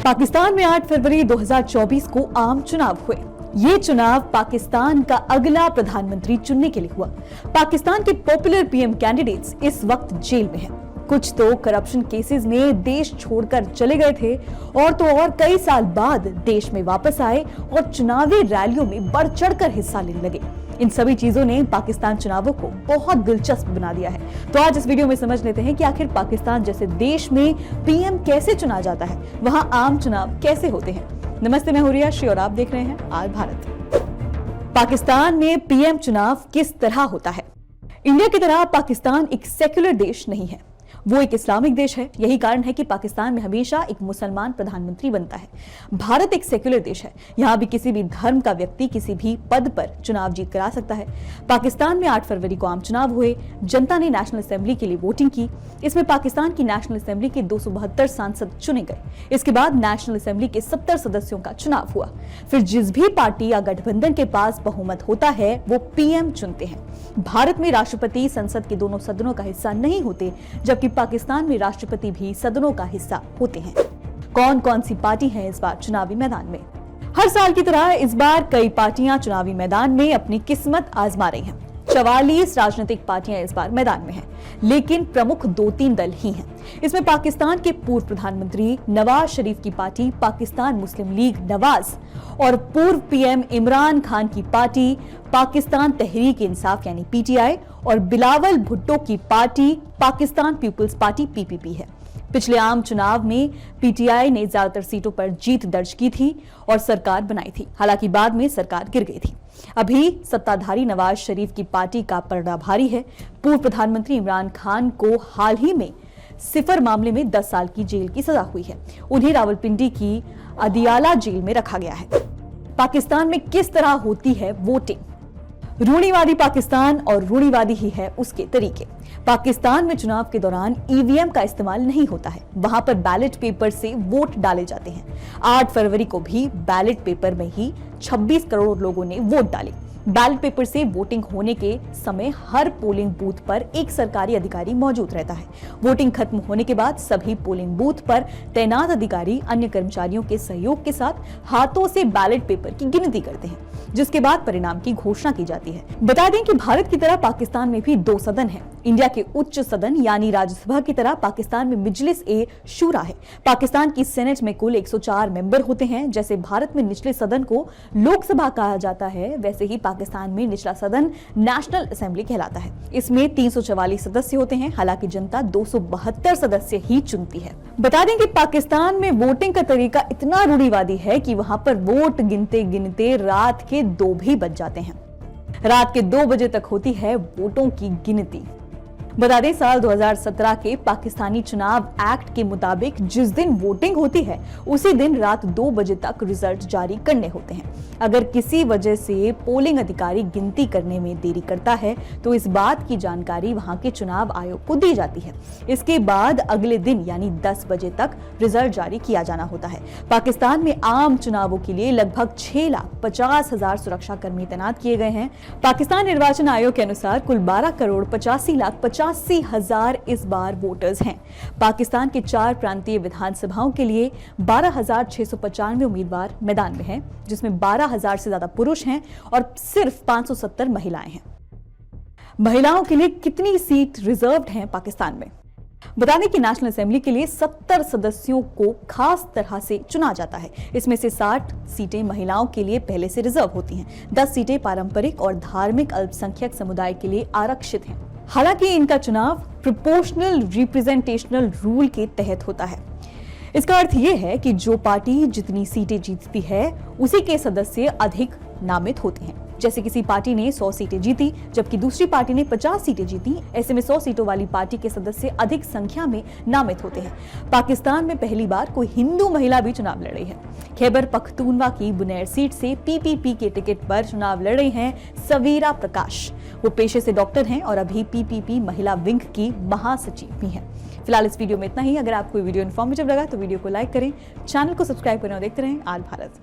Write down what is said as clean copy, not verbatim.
पाकिस्तान में 8 फरवरी 2024 को आम चुनाव हुए। ये चुनाव पाकिस्तान का अगला प्रधानमंत्री चुनने के लिए हुआ। पाकिस्तान के पॉपुलर पीएम कैंडिडेट्स इस वक्त जेल में हैं। कुछ तो करप्शन केसेस में देश छोड़कर चले गए थे और तो और कई साल बाद देश में वापस आए और चुनावी रैलियों में बढ़ चढ़कर हिस्सा लेने लगे। इन सभी चीजों ने पाकिस्तान चुनावों को बहुत दिलचस्प बना दिया है। तो आज इस वीडियो में समझ लेते हैं कि आखिर पाकिस्तान जैसे देश में पीएम कैसे चुना जाता है, वहां आम चुनाव कैसे होते हैं। नमस्ते, मैं हूं रिया श्री और आप देख रहे हैं आज भारत। पाकिस्तान में पीएम चुनाव किस तरह होता है? इंडिया की तरह पाकिस्तान एक सेक्युलर देश नहीं है, वो एक इस्लामिक देश है। यही कारण है कि पाकिस्तान में हमेशा एक मुसलमान प्रधानमंत्री बनता है। भारत एक सेक्युलर देश है, यहाँ भी किसी भी धर्म का व्यक्ति किसी भी पद पर चुनाव जीत कर आ सकता है। पाकिस्तान में 8 फरवरी को आम चुनाव हुए। जनता ने नेशनल असेंबली के लिए वोटिंग की। इसमें पाकिस्तान की नेशनल असेंबली के 272 सांसद चुने गए। इसके बाद नेशनल असेंबली के 70 सदस्यों का चुनाव हुआ। फिर जिस भी पार्टी या गठबंधन के पास बहुमत होता है वो पीएम चुनते हैं। भारत में राष्ट्रपति संसद के दोनों सदनों का हिस्सा नहीं होते, जबकि पाकिस्तान में राष्ट्रपति भी सदनों का हिस्सा होते हैं। कौन कौन सी पार्टी है इस बार चुनावी मैदान में? हर साल की तरह इस बार कई पार्टियां चुनावी मैदान में अपनी किस्मत आजमा रही हैं। 44 राजनीतिक पार्टियां इस बार मैदान में हैं, लेकिन प्रमुख 2-3 दल ही हैं। इसमें पाकिस्तान के पूर्व प्रधानमंत्री नवाज शरीफ की पार्टी पाकिस्तान मुस्लिम लीग नवाज और पूर्व पीएम इमरान खान की पार्टी पाकिस्तान तहरीक इंसाफ यानी पीटीआई और बिलावल भुट्टो की party Pakistan Peoples Party PPP है। पिछले आम चुनाव में पीटीआई ने ज्यादातर सीटों पर जीत दर्ज की थी और सरकार बनाई थी। हालांकि बाद में सरकार गिर गई थी। अभी सत्ताधारी नवाज शरीफ की पार्टी का पलड़ा भारी है। पूर्व प्रधानमंत्री इमरान खान को हाल ही में सिफर मामले में 10 साल की जेल की सजा हुई है। उन्हें रावलपिंडी की अदियाला जेल में रखा गया है। पाकिस्तान में किस तरह होती है वोटिंग? रूढ़िवादी पाकिस्तान और रूढ़िवादी ही है उसके तरीके। पाकिस्तान में चुनाव के दौरान ईवीएम का इस्तेमाल नहीं होता है। वहां पर बैलेट पेपर से वोट डाले जाते हैं। 8 फरवरी को भी बैलेट पेपर में ही 26 करोड़ लोगों ने वोट डाले। बैलेट पेपर से वोटिंग होने के समय हर पोलिंग बूथ पर एक सरकारी अधिकारी मौजूद रहता है। वोटिंग खत्म होने के बाद सभी पोलिंग बूथ पर तैनात अधिकारी अन्य कर्मचारियों के सहयोग के साथ हाथों से बैलेट पेपर की गिनती करते हैं, जिसके बाद परिणाम की घोषणा की जाती है। बता दें कि भारत की तरह पाकिस्तान में भी 2 सदन हैं। इंडिया के उच्च सदन यानी राज्यसभा की तरह पाकिस्तान में मजलिस ए शूरा है। पाकिस्तान की सेनेट में कुल 104 मेंबर होते हैं। जैसे भारत में निचले सदन को लोकसभा कहा जाता है, वैसे ही पाकिस्तान में निचला सदन नेशनल असेंबली कहलाता है। इसमें 344 सदस्य होते हैं। हालांकि जनता 272 सदस्य ही चुनती है। बता दें कि पाकिस्तान में वोटिंग का तरीका इतना रूढ़िवादी है कि वहां पर वोट गिनते गिनते रात के 2 भी बज जाते हैं। रात के 2 बजे तक होती है वोटों की गिनती। बता दें, साल 2017 के पाकिस्तानी चुनाव एक्ट के मुताबिक जिस दिन वोटिंग होती है उसी दिन रात 2 बजे तक रिजल्ट जारी करने होते हैं। अगर किसी वजह से पोलिंग अधिकारी गिनती करने में देरी करता है तो इस बात की जानकारी वहां के चुनाव आयोग को दी जाती है। इसके बाद अगले दिन यानी 10 बजे तक रिजल्ट जारी किया जाना होता है। पाकिस्तान में आम चुनावों के लिए लगभग 6,50,000 सुरक्षा कर्मी तैनात किए गए हैं। पाकिस्तान निर्वाचन आयोग के अनुसार कुल 12,85,85,000 इस बार वोटर्स हैं। पाकिस्तान के 4 प्रांतीय विधानसभाओं के लिए 12,695 उम्मीदवार मैदान में हैं, जिसमें 12,000 से ज्यादा पुरुष हैं और सिर्फ 570 महिलाएं हैं। महिलाओं के लिए कितनी सीट रिजर्व्ड हैं पाकिस्तान में? बता दें कि नेशनल असेंबली के लिए 70 सदस्यों को खास तरह से चुना जाता है। इसमें से 60 सीटें महिलाओं के लिए पहले से रिजर्व होती हैं। 10 सीटें पारंपरिक और धार्मिक अल्पसंख्यक समुदाय के लिए आरक्षित हैं। हालांकि इनका चुनाव प्रोपोर्शनल रिप्रेजेंटेशनल रूल के तहत होता है। इसका अर्थ यह है कि जो पार्टी जितनी सीटें जीतती है उसी के सदस्य अधिक नामित होते हैं। जैसे किसी पार्टी ने 100 सीटें जीती जबकि दूसरी पार्टी ने 50 सीटें जीती, ऐसे में 100 सीटों वाली पार्टी के सदस्य अधिक संख्या में नामित होते हैं। पाकिस्तान में पहली बार कोई हिंदू महिला भी चुनाव लड़ रही है। खैबर पख्तूनवा की बुनैर सीट से पीपीपी के टिकट पर चुनाव लड़ रही हैं सवीरा प्रकाश। वो पेशे से डॉक्टर हैं और अभी पीपीपी महिला विंग की महासचिव भी हैं। फिलहाल इस वीडियो में इतना ही। अगर आपको वीडियो इन्फॉर्मेटिव लगा तो वीडियो को लाइक करें, चैनल को सब्सक्राइब करें और देखते रहें आज भारत।